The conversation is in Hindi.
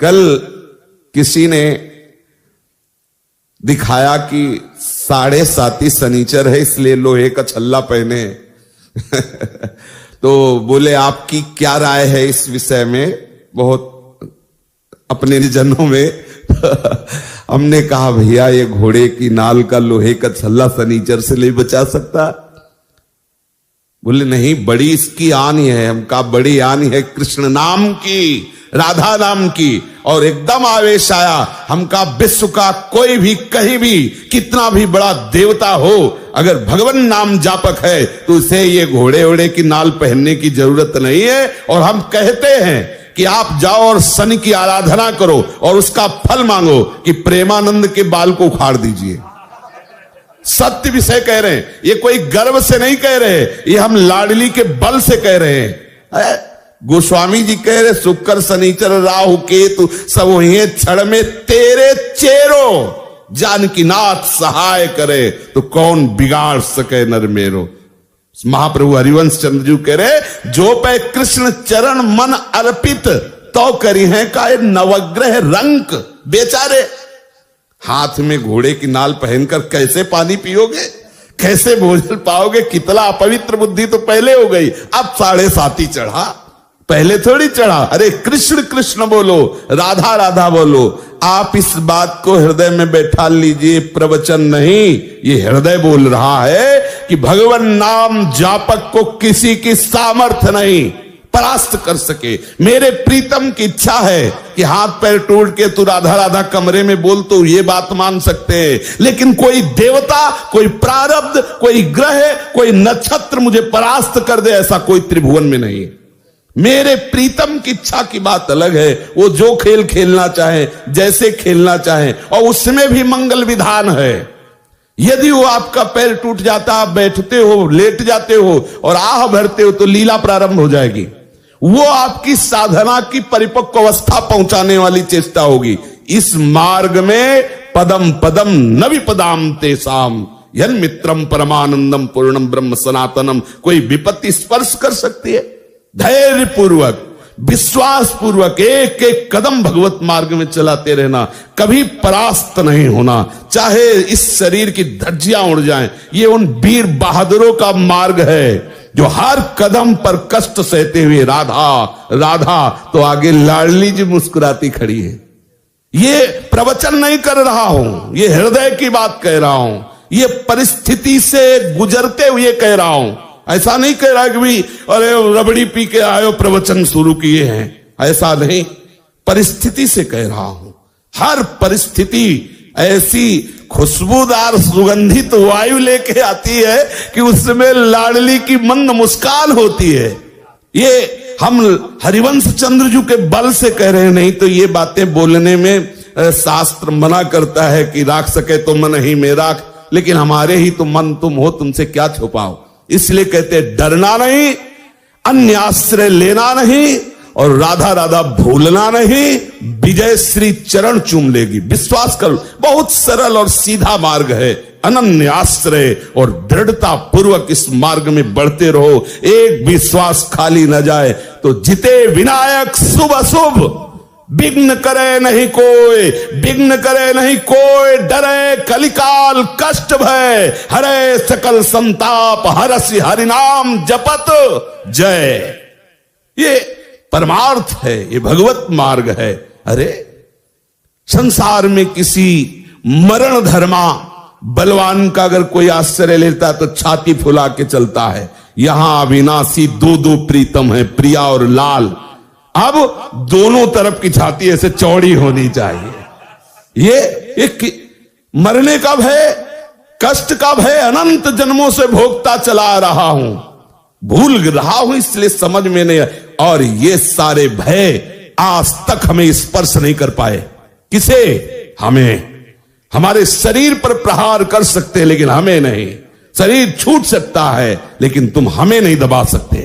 कल किसी ने दिखाया कि 7.5 शनिचर है इसलिए लोहे का छल्ला पहने तो बोले आपकी क्या राय है इस विषय में, बहुत अपने जनों में हमने कहा भैया ये घोड़े की नाल का लोहे का छल्ला शनिचर से नहीं बचा सकता। बोले नहीं, बड़ी इसकी आनी है। हम कहा बड़ी आनी है कृष्ण नाम की, राधा नाम की। और एकदम आवेश आया। हम कहा विश्व का कोई भी कहीं भी कितना भी बड़ा देवता हो, अगर भगवान नाम जापक है तो उसे ये घोड़े ओड़े की नाल पहनने की जरूरत नहीं है। और हम कहते हैं कि आप जाओ और शनि की आराधना करो और उसका फल मांगो कि प्रेमानंद के बाल को उखाड़ दीजिए। सत्य विषय कह रहे हैं, ये कोई गर्व से नहीं कह रहे, ये हम लाडली के बल से कह रहे हैं। गोस्वामी जी कह रहे शुक्र शनिचर राहु केतु सब वही क्षण में तेरे चेरो, जानकी नाथ सहाय करे तो कौन बिगाड़ सके नर मेरो। महाप्रभु हरिवंश चंद्र जी कह रहे जो पे कृष्ण चरण मन अर्पित तो करी है का नवग्रह रंक। बेचारे हाथ में घोड़े की नाल पहनकर कैसे पानी पियोगे, कैसे भोजन पाओगे, कितना अपवित्र बुद्धि तो पहले हो गई। अब 7.5 चढ़ा, पहले थोड़ी चढ़ा। अरे कृष्ण कृष्ण बोलो, राधा राधा बोलो। आप इस बात को हृदय में बैठा लीजिए, प्रवचन नहीं, ये हृदय बोल रहा है कि भगवान नाम जापक को किसी की सामर्थ्य नहीं परास्त कर सके। मेरे प्रीतम की इच्छा है कि हाथ पैर टूट के तू राधा राधा कमरे में बोल तो ये बात मान सकते हैं, लेकिन कोई देवता, कोई प्रारब्ध, कोई ग्रह, कोई नक्षत्र मुझे परास्त कर दे ऐसा कोई त्रिभुवन में नहीं। मेरे प्रीतम की इच्छा की बात अलग है। वो जो खेल खेलना चाहे, जैसे खेलना चाहे, और उसमें भी मंगल विधान है। यदि वो आपका पैर टूट जाता, आप बैठते हो, लेट जाते हो और आह भरते हो तो लीला प्रारंभ हो जाएगी। वो आपकी साधना की परिपक्व अवस्था पहुंचाने वाली चेष्टा होगी। इस मार्ग में पदम पदम न विपदाम तेसाम यन मित्रम परमानंदम पूर्णम ब्रह्म सनातनम। कोई विपत्ति स्पर्श कर सकती है? धैर्य पूर्वक, विश्वास पूर्वक एक एक कदम भगवत मार्ग में चलाते रहना, कभी परास्त नहीं होना। चाहे इस शरीर की धज्जियां उड़ जाएं, ये उन वीर बहादुरों का मार्ग है जो हर कदम पर कष्ट सहते हुए राधा राधा तो आगे लाडली जी मुस्कुराती खड़ी है। ये प्रवचन नहीं कर रहा हूं, ये हृदय की बात कह रहा हूं, ये परिस्थिति से गुजरते हुए कह रहा हूं। ऐसा नहीं कह रहा कि भाई अरे रबड़ी पी के आयो प्रवचन शुरू किए हैं, ऐसा नहीं, परिस्थिति से कह रहा हूं। हर परिस्थिति ऐसी खुशबूदार सुगंधित वायु लेके आती है कि उसमें लाडली की मंद मुस्कान होती है। ये हम हरिवंश चंद्र जी के बल से कह रहे हैं, नहीं तो ये बातें बोलने में शास्त्र मना करता है कि राख सके तो मन ही में राख, लेकिन हमारे ही तो मन तुम हो, तुमसे क्या छुपाओ। इसलिए कहते हैं डरना नहीं, अन्य आश्रय लेना नहीं और राधा राधा भूलना नहीं। विजय श्री चरण चूम लेगी, विश्वास करो। बहुत सरल और सीधा मार्ग है, अनन्य आश्रय और दृढ़ता पूर्वक इस मार्ग में बढ़ते रहो। एक विश्वास खाली न जाए तो जिते विनायक शुभ अशुभ, विघ्न करे नहीं कोई, विघ्न करे नहीं कोई, डरे कलिकाल कष्ट भय, हरे सकल संताप, हरसि हरिनाम जपत जय। ये परमार्थ है, ये भगवत मार्ग है। अरे संसार में किसी मरण धर्मा बलवान का अगर कोई आश्रय लेता तो छाती फुला के चलता है। यहां अविनाशी दो प्रीतम है, प्रिया और लाल। अब दोनों तरफ की छाती ऐसे चौड़ी होनी चाहिए। ये एक मरने का भय, कष्ट का भय अनंत जन्मों से भोगता चला रहा हूं, भूल रहा हूं, इसलिए समझ में नहीं। और ये सारे भय आज तक हमें स्पर्श नहीं कर पाए। किसे? हमें। हमारे शरीर पर प्रहार कर सकते हैं लेकिन हमें नहीं। शरीर छूट सकता है लेकिन तुम हमें नहीं दबा सकते।